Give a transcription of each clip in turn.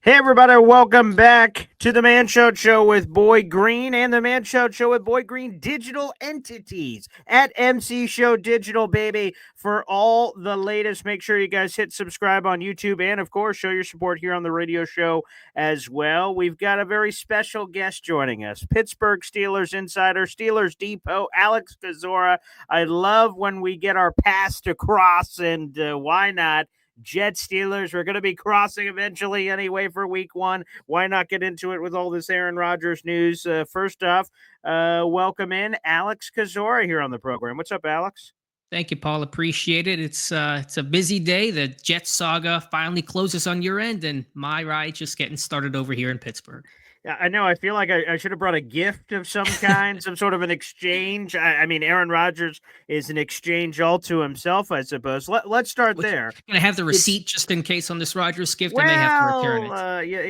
Hey, everybody, welcome back to the Man Show with Boy Green and the Man Show with Boy Green digital entities at MC Show Digital, baby. For all the latest, make sure you guys hit subscribe on YouTube and, of course, show your support here on the radio show as well. We've got a very special guest joining us, Pittsburgh Steelers insider, Steelers Depot, Alex Kozora. I love when we get our paths to cross, and why not? Jets Steelers. We're going to be crossing eventually anyway for week one. Why not get into it with all this Aaron Rodgers news? First off, welcome in Alex Kozora here on the program. What's up, Alex? Thank you, Paul. Appreciate it. It's a busy day. The Jets saga finally closes on your end, and my ride just getting started over here in Pittsburgh. Yeah, I know. I feel like I should have brought a gift of some kind, some sort of an exchange. I mean, Aaron Rodgers is an exchange all to himself, I suppose. Let's start there. Can I have the It's receipt just in case on this Rodgers gift? I may have to return it.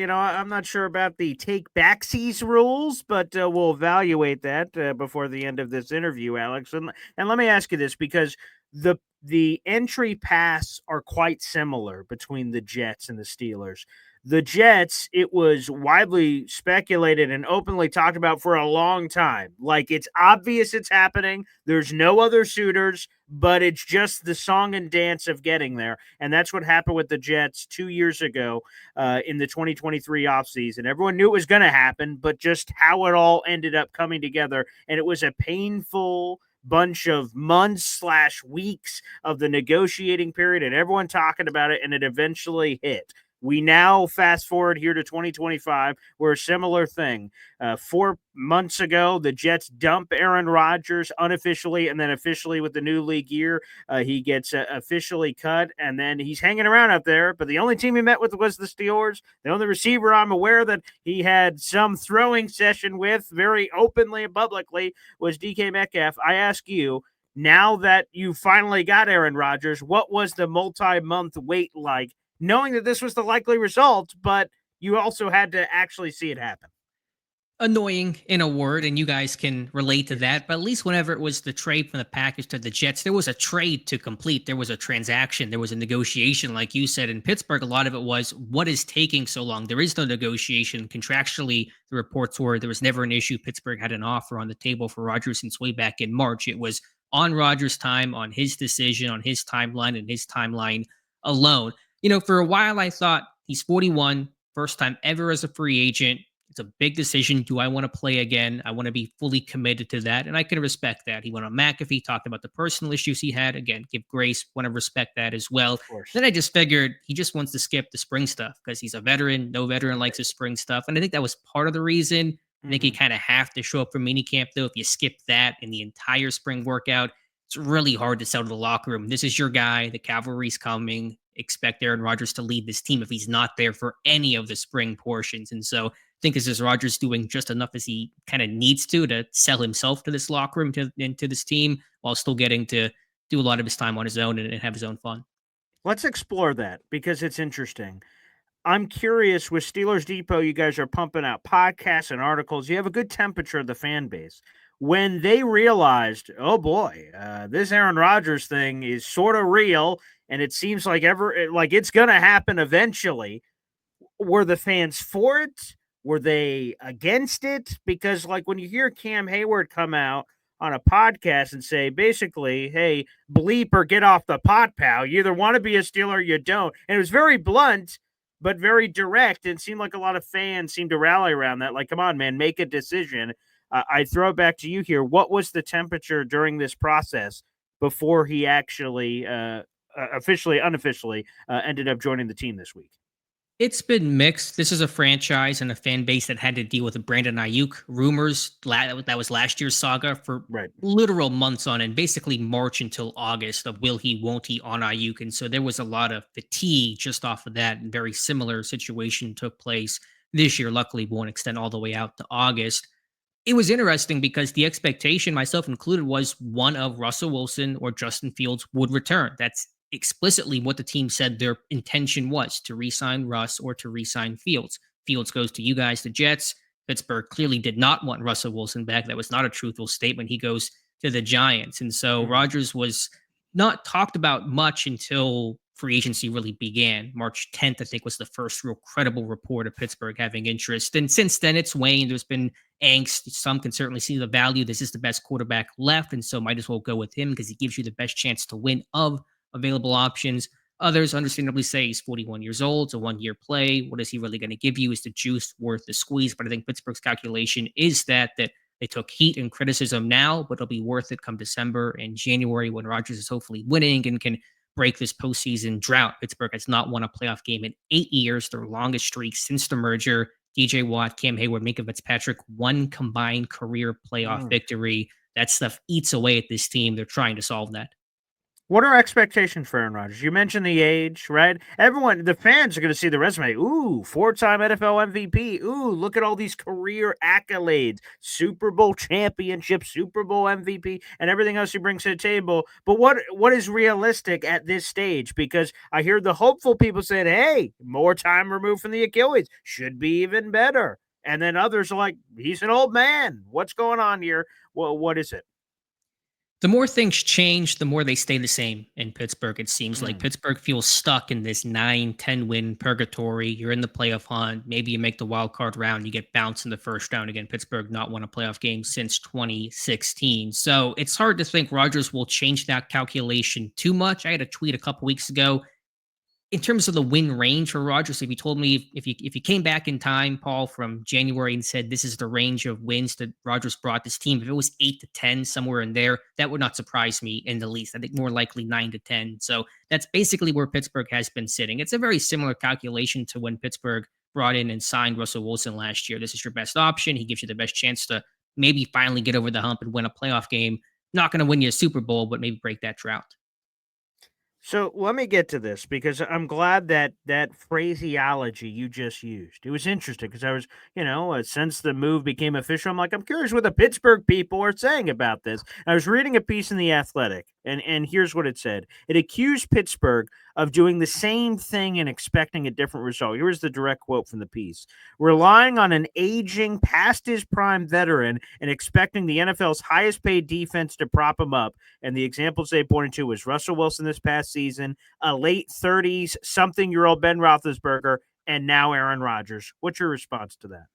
I'm not sure about the take backsies rules, but we'll evaluate that before the end of this interview, Alex. And let me ask you this, because the entry paths are quite similar between the Jets and the Steelers. The Jets, it was widely speculated and openly talked about for a long time. Like, it's obvious it's happening. There's no other suitors, but it's just the song and dance of getting there. And that's what happened with the Jets 2 years ago in the 2023 offseason. Everyone knew it was going to happen, but just how it all ended up coming together. And it was a painful bunch of months/weeks of the negotiating period and everyone talking about it, and it eventually hit. We now fast forward here to 2025, where a similar thing. 4 months ago, the Jets dump Aaron Rodgers unofficially, and then officially with the new league year, he gets officially cut, and then he's hanging around out there. But the only team he met with was the Steelers. The only receiver I'm aware that he had some throwing session with very openly and publicly was DK Metcalf. I ask you, now that you finally got Aaron Rodgers, what was the multi-month wait like, knowing that this was the likely result, but you also had to actually see it happen? Annoying in a word, and you guys can relate to that. But at least whenever it was the trade from the Packers to the Jets, there was a trade to complete. There was a transaction. There was a negotiation, like you said. In Pittsburgh, a lot of it was, what is taking so long? There is no negotiation. Contractually, the reports were there was never an issue. Pittsburgh had an offer on the table for Rodgers since way back in March. It was on Rodgers' time, on his decision, on his timeline, and his timeline alone. For a while, I thought he's 41, first time ever as a free agent. It's a big decision. Do I want to play again? I want to be fully committed to that. And I can respect that. He went on McAfee, talked about the personal issues he had. Again, give grace, want to respect that as well. Of course. Then I just figured he just wants to skip the spring stuff because he's a veteran. No veteran likes the spring stuff. And I think that was part of the reason. I think you kind of have to show up for minicamp, though. If you skip that in the entire spring workout, it's really hard to sell to the locker room. This is your guy. The cavalry's coming. Expect Aaron Rodgers to lead this team if he's not there for any of the spring portions. And so think this is Rodgers doing just enough as he kind of needs to sell himself to this locker room into this team while still getting to do a lot of his time on his own and have his own fun. Let's explore that because it's interesting. I'm curious, with Steelers Depot, you guys are pumping out podcasts and articles. You have a good temperature of the fan base. When they realized, oh boy, this Aaron Rodgers thing is sort of real, and it seems like it's going to happen eventually, were the fans for it? Were they against it? Because, like, when you hear Cam Hayward come out on a podcast and say, basically, hey, bleep or get off the pot, pal. You either want to be a Steeler or you don't. And it was very blunt, but very direct. And it seemed like a lot of fans seemed to rally around that. Like, come on, man, make a decision. I throw it back to you here. What was the temperature during this process before he actually unofficially ended up joining the team this week? It's been mixed. This is a franchise and a fan base that had to deal with the Brandon Ayuk rumors. That was last year's saga for Right. literal months on end, basically March until August of will he, won't he on Ayuk. And so there was a lot of fatigue just off of that. And very similar situation took place this year. Luckily, won't extend all the way out to August. It was interesting because the expectation, myself included, was one of Russell Wilson or Justin Fields would return. That's explicitly what the team said their intention was, to re-sign Russ or to re-sign Fields. Fields goes to you guys, the Jets. Pittsburgh clearly did not want Russell Wilson back. That was not a truthful statement. He goes to the Giants. And so Rodgers was not talked about much until free agency really began. March 10th, I think, was the first real credible report of Pittsburgh having interest. And since then, it's waned. There's been angst. Some can certainly see the value. This is the best quarterback left, and so might as well go with him because he gives you the best chance to win of available options. Others understandably say he's 41 years old. It's a 1 year play. What is he really going to give you? Is the juice worth the squeeze? But I think Pittsburgh's calculation is that they took heat and criticism now, but it'll be worth it come December and January when Rodgers is hopefully winning and can break this postseason drought. Pittsburgh has not won a playoff game in 8 years, their longest streak since the merger. DJ Watt, Cam Hayward, Minka Fitzpatrick, one combined career playoff victory. That stuff eats away at this team. They're trying to solve that. What are expectations for Aaron Rodgers? You mentioned the age, right? Everyone, the fans are going to see the resume. Ooh, 4-time NFL MVP. Ooh, look at all these career accolades. Super Bowl championship, Super Bowl MVP, and everything else he brings to the table. But what is realistic at this stage? Because I hear the hopeful people saying, hey, more time removed from the Achilles. Should be even better. And then others are like, he's an old man. What's going on here? Well, what is it? The more things change, the more they stay the same in Pittsburgh. It seems like Pittsburgh feels stuck in this 9-10 win purgatory. You're in the playoff hunt. Maybe you make the wild card round. You get bounced in the first round. Again, Pittsburgh not won a playoff game since 2016. So it's hard to think Rodgers will change that calculation too much. I had a tweet a couple weeks ago in terms of the win range for Rodgers. If you told me if you came back in time, Paul, from January and said this is the range of wins that Rodgers brought this team, if it was 8 to 10, somewhere in there, that would not surprise me in the least. I think more likely 9 to 10. So that's basically where Pittsburgh has been sitting. It's a very similar calculation to when Pittsburgh brought in and signed Russell Wilson last year. This is your best option. He gives you the best chance to maybe finally get over the hump and win a playoff game. Not going to win you a Super Bowl, but maybe break that drought. So let me get to this because I'm glad that phraseology you just used. It was interesting because I was, since the move became official, I'm like, I'm curious what the Pittsburgh people are saying about this. I was reading a piece in The Athletic, and here's what it said. It accused Pittsburgh of doing the same thing and expecting a different result. Here's the direct quote from the piece: relying on an aging, past his prime veteran and expecting the NFL's highest paid defense to prop him up. And the examples they pointed to was Russell Wilson this past season, a late 30s something-year-old Ben Roethlisberger, and now Aaron Rodgers. What's your response to that?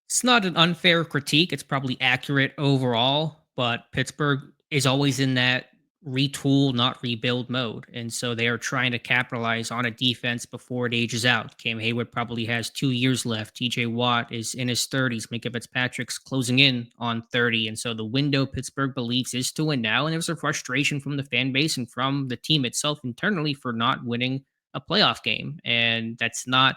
It's not an unfair critique. It's probably accurate overall, but Pittsburgh is always in that retool, not rebuild mode. And so they are trying to capitalize on a defense before it ages out. Cam Hayward probably has 2 years left. TJ Watt is in his 30s. Minka Fitzpatrick's closing in on 30. And so the window Pittsburgh believes is to win now. And there's a frustration from the fan base and from the team itself internally for not winning a playoff game. And that's not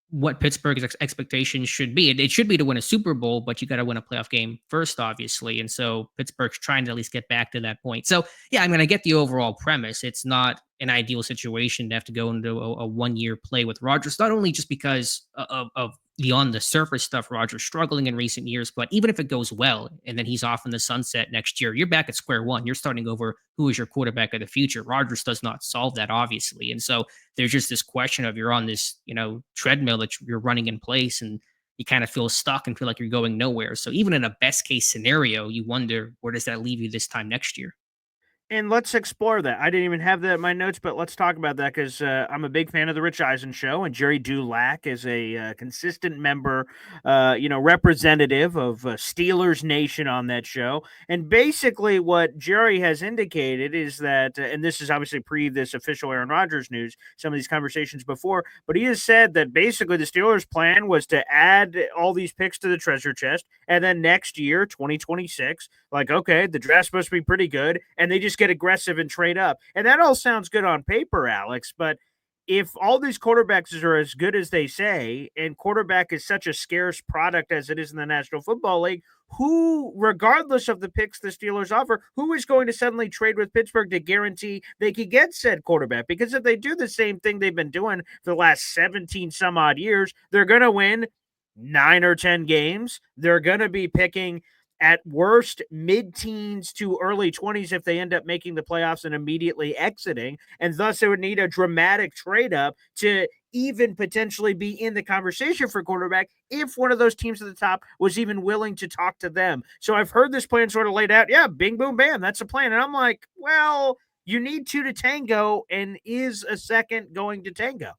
what Pittsburgh's expectations should be. It should be to win a Super Bowl, but you got to win a playoff game first, obviously. And so Pittsburgh's trying to at least get back to that point. So, yeah, I mean, I get the overall premise. It's not an ideal situation to have to go into a 1 year play with Rodgers, not only just because of beyond the surface stuff, Rodgers struggling in recent years, but even if it goes well and then he's off in the sunset next year, you're back at square one. You're starting over who is your quarterback of the future. Rodgers does not solve that, obviously. And so there's just this question of you're on this, treadmill that you're running in place and you kind of feel stuck and feel like you're going nowhere. So even in a best case scenario, you wonder where does that leave you this time next year? And let's explore that. I didn't even have that in my notes, but let's talk about that because I'm a big fan of the Rich Eisen show, and Jerry Dulac is a consistent member, representative of Steelers Nation on that show. And basically, what Jerry has indicated is that, and this is obviously pre this official Aaron Rodgers news, some of these conversations before, but he has said that basically the Steelers' plan was to add all these picks to the treasure chest, and then next year, 2026, like, okay, the draft's supposed to be pretty good, and they just get aggressive and trade up. And that all sounds good on paper, Alex, but if all these quarterbacks are as good as they say, and quarterback is such a scarce product as it is in the National Football League, who, regardless of the picks the Steelers offer, who is going to suddenly trade with Pittsburgh to guarantee they could get said quarterback? Because if they do the same thing they've been doing for the last 17 some odd years, they're going to win 9 or 10 games. They're going to be picking at worst mid-teens to early 20s if they end up making the playoffs and immediately exiting, and thus it would need a dramatic trade up to even potentially be in the conversation for quarterback if one of those teams at the top was even willing to talk to them. So I've heard this plan sort of laid out. Yeah, bing, boom, bam, that's a plan. And I'm like, well, You need two to tango, and is a second going to tango?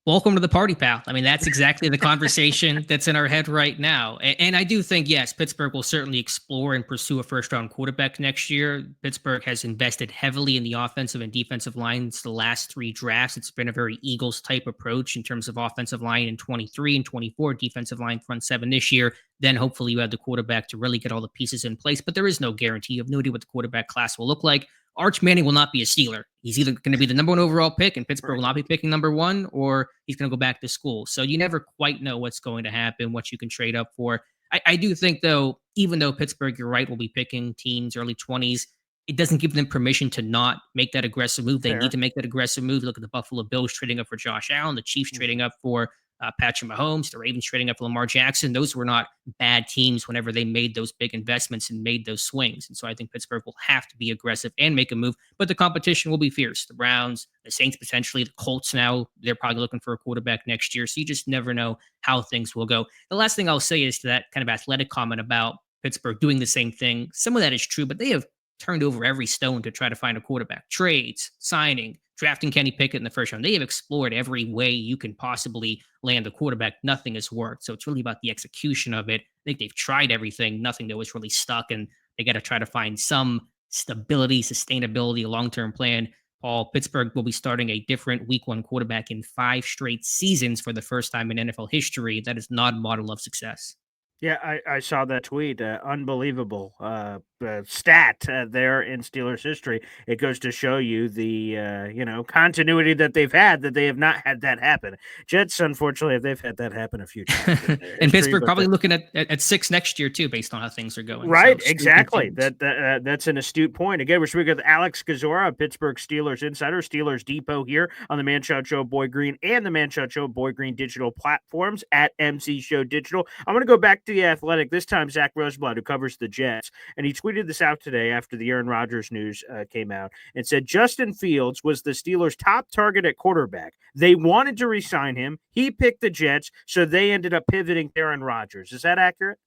Welcome to the party, pal. I mean, that's exactly the conversation that's in our head right now. And I do think, yes, Pittsburgh will certainly explore and pursue a first round quarterback next year. Pittsburgh has invested heavily in the offensive and defensive lines the last three drafts. It's been a very Eagles type approach in terms of offensive line in 23 and 24, defensive line front seven this year. Then hopefully you have the quarterback to really get all the pieces in place. But there is no guarantee. You have no idea what the quarterback class will look like. Arch Manning will not be a Steeler. He's either going to be the number one overall pick, and Pittsburgh Right. will not be picking number one, or he's going to go back to school. So you never quite know what's going to happen, what you can trade up for. I do think, though, even though Pittsburgh, you're right, will be picking teams early 20s, it doesn't give them permission to not make that aggressive move. They need Fair. to make that aggressive move. Look at the Buffalo Bills trading up for Josh Allen, the Chiefs trading Mhm. up for Patrick Mahomes, the Ravens trading up for Lamar Jackson. Those were not bad teams whenever they made those big investments and made those swings. And so I think Pittsburgh will have to be aggressive and make a move, but the competition will be fierce. The Browns, the Saints, potentially the Colts now, they're probably looking for a quarterback next year. So you just never know how things will go. The last thing I'll say is to that kind of athletic comment about Pittsburgh doing the same thing. Some of that is true, but they have turned over every stone to try to find a quarterback. Trades, signing, drafting Kenny Pickett in the first round. They have explored every way you can possibly land a quarterback. Nothing has worked. So it's really about the execution of it. I think they've tried everything. Nothing that was really stuck. And they got to try to find some stability, sustainability, a long term plan. Paul, Pittsburgh will be starting a different week one quarterback in 5 straight seasons for the first time in NFL history. That is not a model of success. Yeah, I saw that tweet. Unbelievable stat there in Steelers history. It goes to show you the continuity that they've had. That they have not had that happen. Jets, unfortunately, they've had that happen a few times in their And history. Pittsburgh But probably looking at six next year too, based on how things are going. So right, streak exactly. continues. That's an astute point. Again, we're speaking with Alex Kozora, Pittsburgh Steelers insider, Steelers Depot here on the Man Child Show Boy Green and the Man Child Show Boy Green digital platforms at MC Show Digital. I'm going to go back to the Athletic this time. Zach Roseblood, who covers the Jets, and he tweeted this out today after the Aaron Rodgers news came out, and said Justin Fields was the Steelers' top target at quarterback. They wanted to re-sign him. He picked the Jets, so they ended up pivoting to Aaron Rodgers. Is that accurate?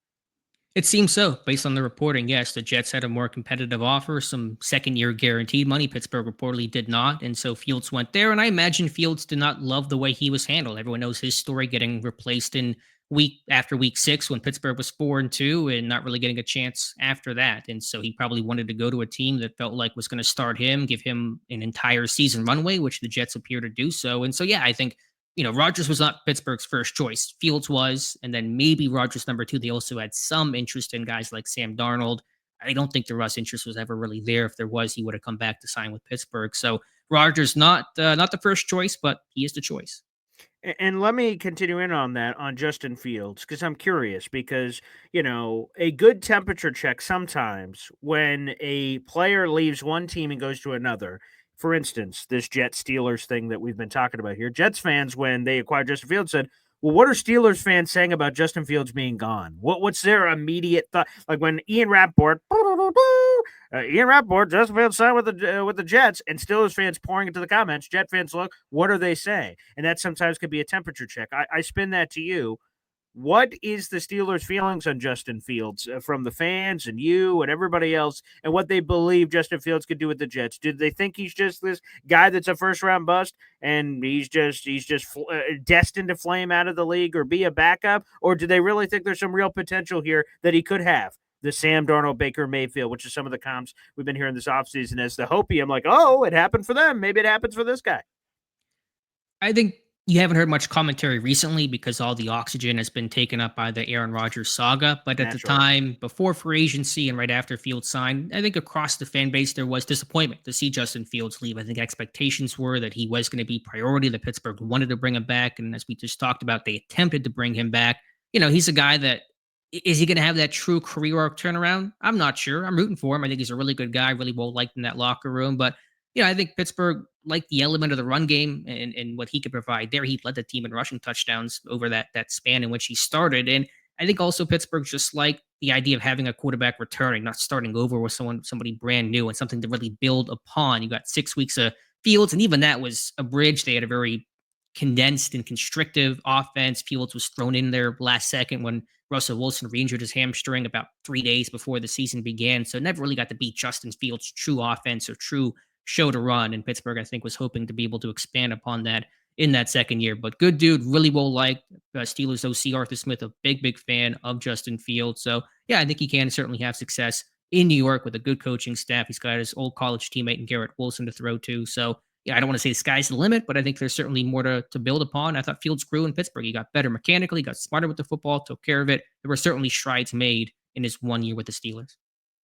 It seems so, based on the reporting. Yes, the Jets had a more competitive offer, some second-year guaranteed money. Pittsburgh reportedly did not, and so Fields went there. And I imagine Fields did not love the way he was handled. Everyone knows his story, getting replaced in week after week 6 when Pittsburgh was 4-2, and not really getting a chance after that. And so he probably wanted to go to a team that felt like was going to start him, give him an entire season runway, which the Jets appear to do so. And so, yeah, I think Rodgers was not Pittsburgh's first choice. Fields was, and then maybe Rodgers number two. They also had some interest in guys like Sam Darnold. I don't think the Russ interest was ever really there. If there was, he would have come back to sign with Pittsburgh. So Rodgers not the first choice, but he is the choice. And let me continue in on that on Justin Fields because I'm curious because, a good temperature check sometimes when a player leaves one team and goes to another. For instance, this Jets Steelers thing that we've been talking about here. Jets fans, when they acquired Justin Fields, said, well, what are Steelers fans saying about Justin Fields being gone? What's their immediate thought? Like when Ian Rappaport, Justin Fields signed with the Jets, and Steelers fans pouring into the comments. Jet fans look, what are they saying? And that sometimes could be a temperature check. I spin that to you. What is the Steelers' feelings on Justin Fields from the fans and you and everybody else, and what they believe Justin Fields could do with the Jets? Do they think he's just this guy that's a first round bust and he's just destined to flame out of the league or be a backup, or do they really think there's some real potential here that he could have? The Sam Darnold, Baker Mayfield, which is some of the comps we've been hearing this offseason as the Hopi. I'm like, oh, it happened for them. Maybe it happens for this guy. I think you haven't heard much commentary recently because all the oxygen has been taken up by the Aaron Rodgers saga. But at the Naturally. time, before free agency and right after Fields signed, I think across the fan base, there was disappointment to see Justin Fields leave. I think expectations were that he was going to be priority, that Pittsburgh wanted to bring him back. And as we just talked about, they attempted to bring him back. He's a guy that is he going to have that true career arc turnaround? I'm not sure. I'm rooting for him. I think he's a really good guy, really well liked in that locker room. But I think Pittsburgh liked the element of the run game and what he could provide there. He led the team in rushing touchdowns over that span in which he started. And I think also Pittsburgh just like the idea of having a quarterback returning, not starting over with somebody brand new and something to really build upon. You got 6 weeks of Fields, and even that was a bridge. They had a very condensed and constrictive offense. Fields was thrown in there last second when Russell Wilson re-injured his hamstring about 3 days before the season began. So never really got to beat Justin Fields' true offense or true show to run. And Pittsburgh, I think, was hoping to be able to expand upon that in that second year. But good dude, really well liked. Steelers OC Arthur Smith, a big fan of Justin Fields. So yeah, I think he can certainly have success in New York with a good coaching staff. He's got his old college teammate and Garrett Wilson to throw to. So yeah, I don't want to say the sky's the limit, but I think there's certainly more to build upon. I thought Fields grew in Pittsburgh. He got better mechanically, got smarter with the football, took care of it. There were certainly strides made in his 1 year with the Steelers.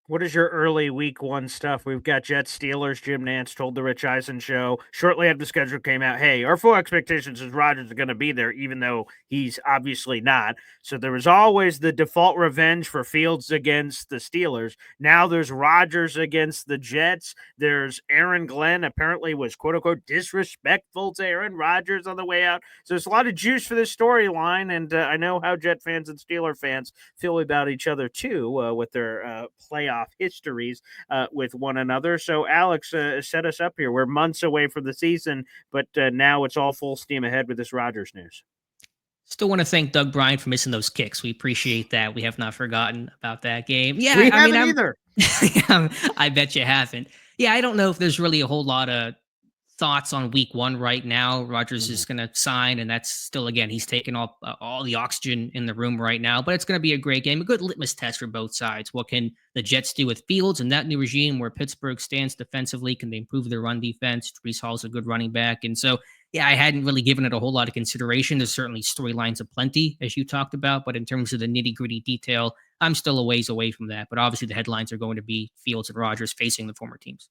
What is your early week one stuff? We've got Jets Steelers. Jim Nantz told the Rich Eisen show shortly after the schedule came out, hey, our full expectations is Rodgers is going to be there, even though he's obviously not. So there was always the default revenge for Fields against the Steelers. Now there's Rodgers against the Jets. There's Aaron Glenn apparently was quote unquote disrespectful to Aaron Rodgers on the way out. So there's a lot of juice for this storyline. And I know how Jet fans and Steeler fans feel about each other too, with their playoff histories with one another. So, Alex, set us up here. We're months away from the season, but now it's all full steam ahead with this Rodgers news. Still want to thank Doug Bryant for missing those kicks. We appreciate that. We have not forgotten about that game. Yeah, We I mean, haven't either. I bet you haven't. Yeah, I don't know if there's really a whole lot of thoughts on week one right now. Rodgers is going to sign, and that's still, again, he's taking all the oxygen in the room right now. But it's going to be a great game, a good litmus test for both sides. What can the Jets do with Fields and that new regime where Pittsburgh stands defensively? Can they improve their run defense? Brees Hall's a good running back. And so, yeah, I hadn't really given it a whole lot of consideration. There's certainly storylines aplenty, as you talked about. But in terms of the nitty gritty detail, I'm still a ways away from that. But obviously, the headlines are going to be Fields and Rodgers facing the former teams.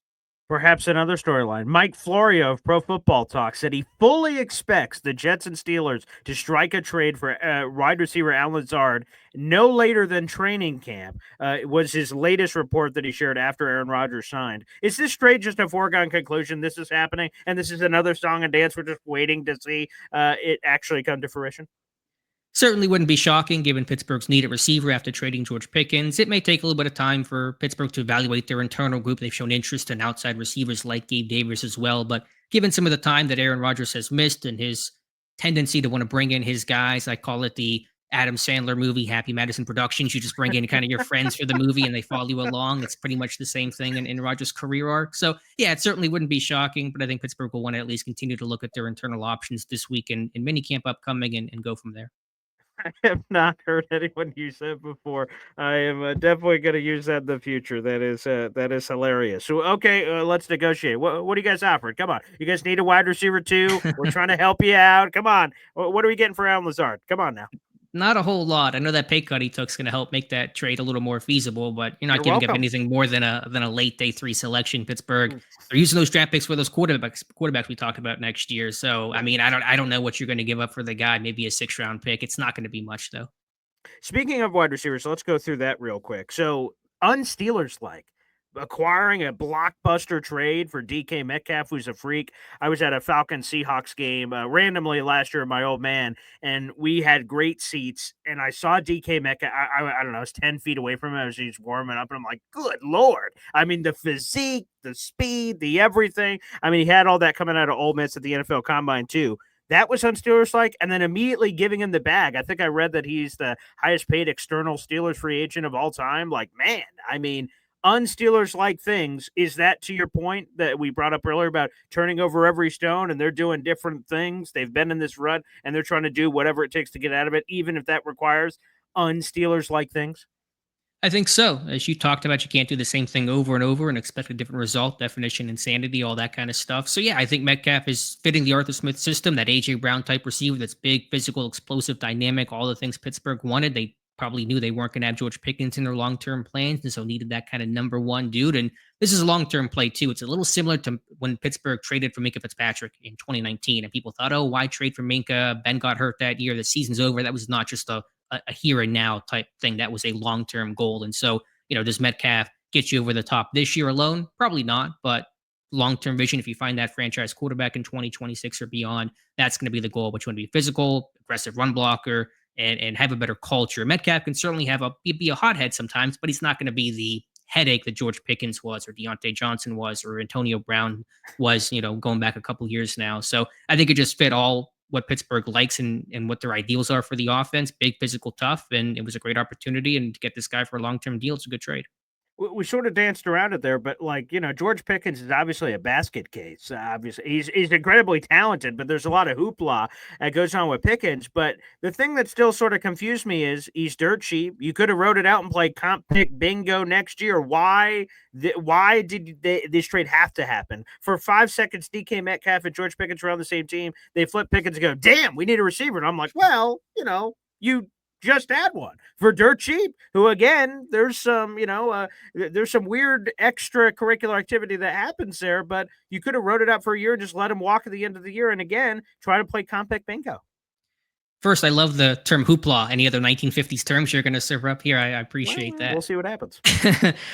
Perhaps another storyline. Mike Florio of Pro Football Talk said he fully expects the Jets and Steelers to strike a trade for wide receiver Alan Lazard no later than training camp. It was his latest report that he shared after Aaron Rodgers signed. Is this trade just a foregone conclusion? This is happening, and this is another song and dance. We're just waiting to see it actually come to fruition. Certainly wouldn't be shocking given Pittsburgh's need at receiver after trading George Pickens. It may take a little bit of time for Pittsburgh to evaluate their internal group. They've shown interest in outside receivers like Gabe Davis as well. But given some of the time that Aaron Rodgers has missed and his tendency to want to bring in his guys, I call it the Adam Sandler movie, Happy Madison Productions. You just bring in kind of your friends for the movie and they follow you along. It's pretty much the same thing in Rodgers' career arc. So, yeah, it certainly wouldn't be shocking, but I think Pittsburgh will want to at least continue to look at their internal options this week and minicamp upcoming and go from there. I have not heard anyone use that before. I am definitely going to use that in the future. That is hilarious. So, okay, let's negotiate. What do you guys offer? Come on, you guys need a wide receiver too. We're trying to help you out. Come on, what are we getting for Alan Lazard? Come on now. Not a whole lot. I know that pay cut he took is going to help make that trade a little more feasible, but you're not You're giving up welcome. anything more than a late day 3 selection. Pittsburgh, Mm. they're using those draft picks for those quarterbacks we talked about next year. So I mean, I don't know what you're going to give up for the guy. Maybe a 6th round pick. It's not going to be much though. Speaking of wide receivers, let's go through that real quick. So, unSteelers like acquiring a blockbuster trade for DK Metcalf, who's a freak. I was at a Falcons Seahawks game randomly last year, my old man, and we had great seats. And I saw DK Metcalf. I don't know, I was 10 feet away from him as he's warming up, and I'm like, good Lord. I mean, the physique, the speed, the everything. I mean, he had all that coming out of Ole Miss at the NFL Combine, too. That was on Steelers like, and then immediately giving him the bag. I think I read that he's the highest paid external Steelers free agent of all time. Like, man, I mean, unSteelers like things. Is that to your point that we brought up earlier about turning over every stone and they're doing different things? They've been in this rut and they're trying to do whatever it takes to get out of it, even if that requires unSteelers like things. I think so. As you talked about, you can't do the same thing over and over and expect a different result, definition, insanity, all that kind of stuff. So, yeah, I think Metcalf is fitting the Arthur Smith system, that A.J. Brown type receiver that's big, physical, explosive, dynamic, all the things Pittsburgh wanted. They probably knew they weren't going to have George Pickens in their long term plans, and so needed that kind of number one dude. And this is a long term play, too. It's a little similar to when Pittsburgh traded for Minka Fitzpatrick in 2019. And people thought, oh, why trade for Minka? Ben got hurt that year. The season's over. That was not just a here and now type thing. That was a long term goal. And so, does Metcalf get you over the top this year alone? Probably not, but long term vision, if you find that franchise quarterback in 2026 or beyond, that's going to be the goal, which want to be physical, aggressive run blocker, and have a better culture. Metcalf can certainly be a hothead sometimes, but he's not going to be the headache that George Pickens was, or Deontay Johnson was, or Antonio Brown was, going back a couple years now. So I think it just fit all what Pittsburgh likes and what their ideals are for the offense. Big, physical, tough, and it was a great opportunity. And to get this guy for a long-term deal, it's a good trade. We sort of danced around it there, but like George Pickens is obviously a basket case. Obviously, he's incredibly talented, but there's a lot of hoopla that goes on with Pickens. But the thing that still sort of confused me is he's dirt cheap. You could have wrote it out and played comp pick bingo next year. Why did this trade have to happen? For 5 seconds, DK Metcalf and George Pickens were on the same team. They flip Pickens and go, "Damn, we need a receiver." And I'm like, well, you just had one for dirt cheap. Who again? There's some weird extracurricular activity that happens there, but you could have wrote it up for a year and just let him walk at the end of the year. And again, try to play compact bingo. First, I love the term hoopla. Any other 1950s terms you're going to serve up here? I Well, appreciate that. we'll see what happens.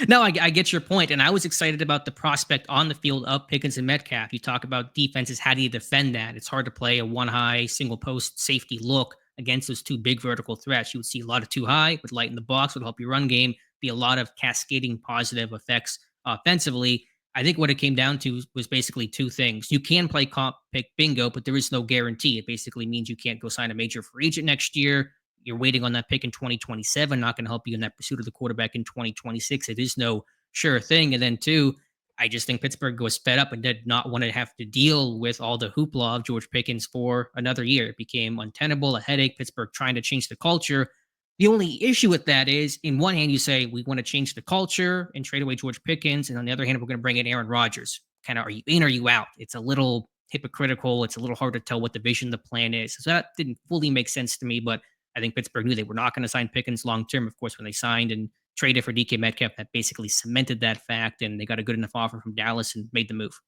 No, I get your point, and I was excited about the prospect on the field of Pickens and Metcalf. You talk about defenses. How do you defend that? It's hard to play a one high single post safety look against those two big vertical threats. You would see a lot of too high, would lighten the box, would help your run game, be a lot of cascading positive effects offensively. I think what it came down to was basically two things. You can play comp pick bingo, but there is no guarantee. It basically means you can't go sign a major free agent next year. You're waiting on that pick in 2027, not going to help you in that pursuit of the quarterback in 2026. It is no sure thing. And then two, I just think Pittsburgh was fed up and did not want to have to deal with all the hoopla of George Pickens for another year. It became untenable, a headache. Pittsburgh trying to change the culture. The only issue with that is, in one hand, you say we want to change the culture and trade away George Pickens, and on the other hand, we're going to bring in Aaron Rodgers. Kind of, are you in or are you out? It's a little hypocritical. It's a little hard to tell what the vision, the plan is. So that didn't fully make sense to me, but I think Pittsburgh knew they were not going to sign Pickens long term. Of course, when they signed and traded for DK Metcalf, that basically cemented that fact, and they got a good enough offer from Dallas and made the move.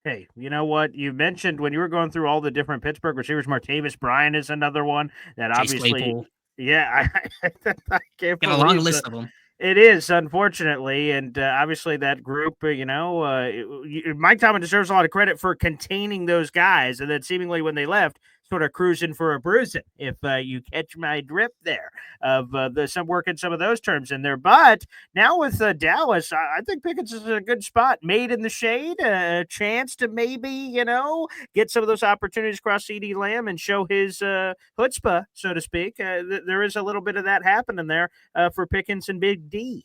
Hey, you know what? You mentioned when you were going through all the different Pittsburgh receivers, Martavis Bryant is another one that Chase obviously, Claypool, yeah, I can't got a long believe list of them. it is, unfortunately, and obviously that group, Mike Tomlin deserves a lot of credit for containing those guys, and then seemingly when they left, sort of cruising for a bruising. If you catch my drift there, of some working some of those terms in there, but now with Dallas, I think Pickens is a good spot, made in the shade, a chance to maybe get some of those opportunities across CD Lamb and show his chutzpah, so to speak. There is a little bit of that happening there for Pickens and Big D.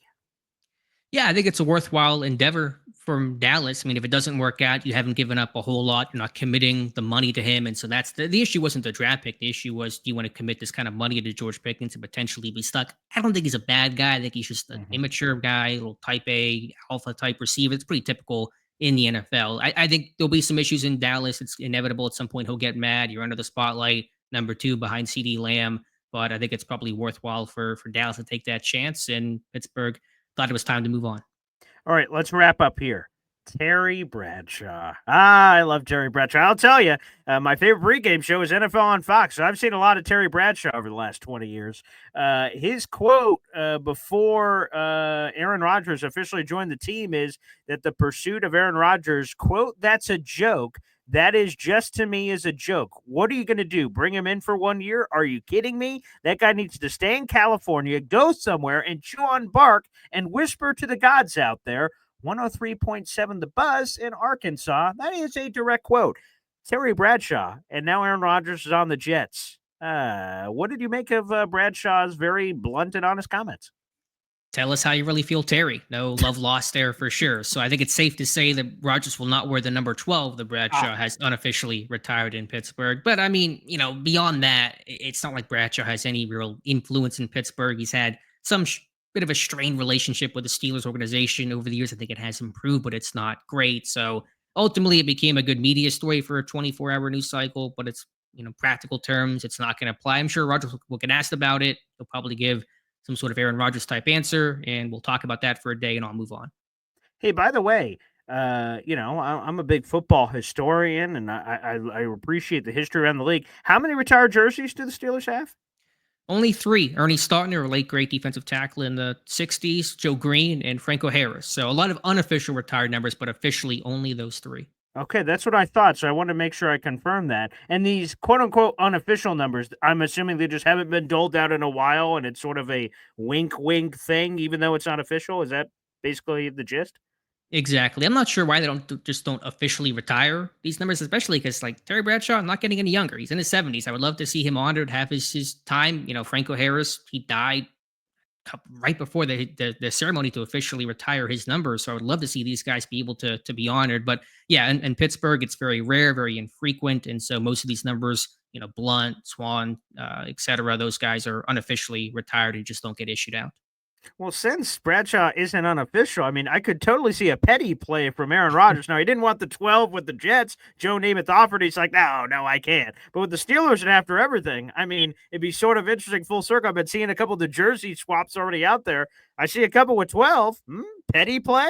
Yeah, I think it's a worthwhile endeavor from Dallas. I mean, if it doesn't work out, you haven't given up a whole lot. You're not committing the money to him. And so that's the issue wasn't the draft pick. The issue was, do you want to commit this kind of money to George Pickens and potentially be stuck? I don't think he's a bad guy. I think he's just an immature guy, a little type A, alpha type receiver. It's pretty typical in the NFL. I think there'll be some issues in Dallas. It's inevitable at some point he'll get mad. You're under the spotlight, number two behind CD Lamb. But I think it's probably worthwhile for Dallas to take that chance. And Pittsburgh thought it was time to move on. All right, let's wrap up here. Terry Bradshaw. I love Terry Bradshaw. I'll tell you, my favorite pregame show is NFL on Fox. So I've seen a lot of Terry Bradshaw over the last 20 years. His quote before Aaron Rodgers officially joined the team is that the pursuit of Aaron Rodgers, quote, "That's a joke. That is just to me is a joke. What are you going to do? Bring him in for 1 year? Are you kidding me? That guy needs to stay in California, go somewhere and chew on bark and whisper to the gods out there. 103.7 The Buzz in Arkansas." That is a direct quote. Terry Bradshaw, and now Aaron Rodgers is on the Jets. What did you make of Bradshaw's very blunt and honest comments? Tell us how you really feel, Terry. No love lost there for sure. So I think it's safe to say that Rodgers will not wear the number 12. The Bradshaw has unofficially retired in Pittsburgh. But I mean, beyond that, it's not like Bradshaw has any real influence in Pittsburgh. He's had some bit of a strained relationship with the Steelers organization over the years. I think it has improved, but it's not great. So ultimately, it became a good media story for a 24-hour news cycle. But it's, practical terms, it's not going to apply. I'm sure Rodgers will get asked about it. He'll probably give some sort of Aaron Rodgers type answer, and we'll talk about that for a day, and I'll move on. Hey, by the way, I'm a big football historian, and I appreciate the history around the league. How many retired jerseys do the Steelers have? Only three. Ernie Stautner, a late great defensive tackle in the 60s, Joe Green, and Franco Harris. So a lot of unofficial retired numbers, but officially only those three. Okay, that's what I thought. So I wanted to make sure I confirmed that. And these quote unquote unofficial numbers, I'm assuming they just haven't been doled out in a while and it's sort of a wink wink thing, even though it's not official. Is that basically the gist? Exactly. I'm not sure why they don't officially retire these numbers, especially because like Terry Bradshaw, not getting any younger. He's in his 70s. I would love to see him honored, have his time. Franco Harris, he died right before the ceremony to officially retire his numbers. So I would love to see these guys be able to be honored. But yeah, in Pittsburgh, it's very rare, very infrequent, and so most of these numbers, Blunt, Swan, etc., those guys are unofficially retired and just don't get issued out. Well, since Bradshaw isn't unofficial, I mean, I could totally see a petty play from Aaron Rodgers. Now, he didn't want the 12 with the Jets. Joe Namath offered. He's like, no, no, I can't. But with the Steelers and after everything, I mean, it'd be sort of interesting full circle. I've been seeing a couple of the jersey swaps already out there. I see a couple with 12. Petty play?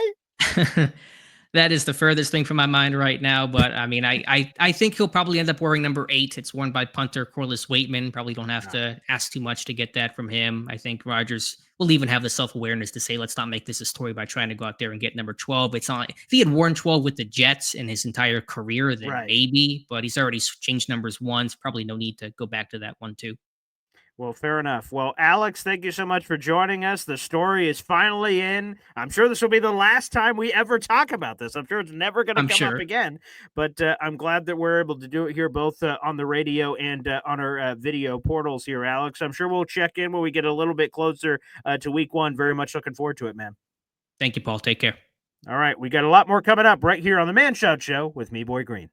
That is the furthest thing from my mind right now. But I mean, I think he'll probably end up wearing number 8. It's worn by punter Corliss Waitman. Probably don't have to ask too much to get that from him. I think Rodgers will even have the self awareness to say, let's not make this a story by trying to go out there and get number 12. It's not if he had worn 12 with the Jets in his entire career, then Right. maybe. But he's already changed numbers once. Probably no need to go back to that one too. Well, fair enough. Well, Alex, thank you so much for joining us. The story is finally in. I'm sure this will be the last time we ever talk about this. I'm sure it's never going to I'm come up sure. again, but I'm glad that we're able to do it here, both on the radio and on our video portals here, Alex. I'm sure we'll check in when we get a little bit closer to week one. Very much looking forward to it, man. Thank you, Paul. Take care. All right. We got a lot more coming up right here on the Man Shout Show with me, Boy Green.